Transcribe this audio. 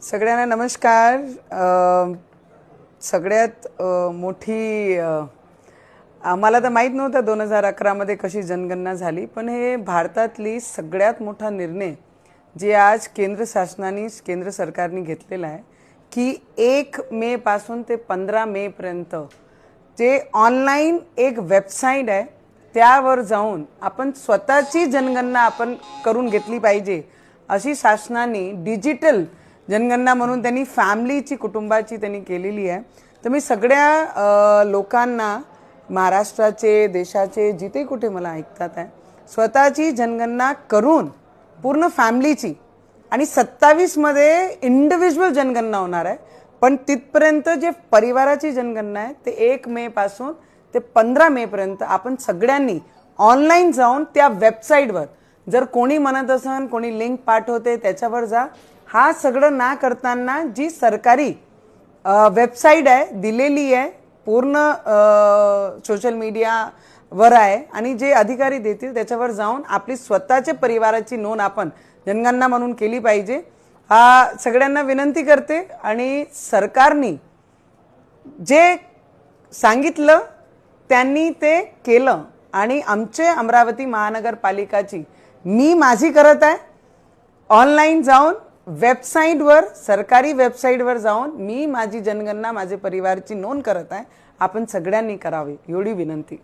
सगळ्यांना नमस्कार। सगळ्यात मोठी आम्हाला तर माहीत नव्हतं 2011 मध्ये कशी जनगणना झाली, पण हे भारतातली सगळ्यात मोठा निर्णय जे आज केंद्र शासनाने केंद्र सरकारने घेतलेला आहे की 1 मे पासून ते 15 मे पर्यंत जे ऑनलाइन एक वेबसाईट आहे त्यावर जाऊन आपण स्वतःची जनगणना आपण करून घेतली पाहिजे अशी शासनाने डिजिटल जनगणना म्हणून त्यांनी फॅमिलीची कुटुंबाची त्यांनी केलेली आहे। तर मी सगळ्या लोकांना महाराष्ट्राचे देशाचे जिथे कुठे मला ऐकतात आहे स्वतःची जनगणना करून पूर्ण फॅमिलीची आणि 27 मध्ये इंडिव्हिज्युअल जनगणना होणार आहे, पण तिथपर्यंत जे परिवाराची जनगणना आहे ते 1 मे पासून ते 15 मे पर्यंत आपण सगळ्यांनी ऑनलाइन जाऊन त्या वेबसाईटवर जर कोणी म्हणत असन कोणी लिंक पाठवते त्याच्यावर जा। हा सगळं ना करताना जी सरकारी वेबसाईट आहे दिलेली आहे पूर्ण सोशल मीडियावर आहे आणि जे अधिकारी देतील त्याच्यावर जाऊन आपली स्वतःच्या परिवाराची नोंद आपण जनगणना म्हणून केली पाहिजे। हा सगळ्यांना विनंती करते आणि सरकारने जे सांगितलं त्यांनी ते केलं आणि आमचे अमरावती महानगरपालिकाची मी माझी करत आहे ऑनलाइन जाऊन वेबसाईटवर सरकारी वेबसाईटवर जाऊन मी माझी जनगणना माझे परिवाराची नोंद करत आहे। आपण सगळ्यांनी करावी एवढी विनंती।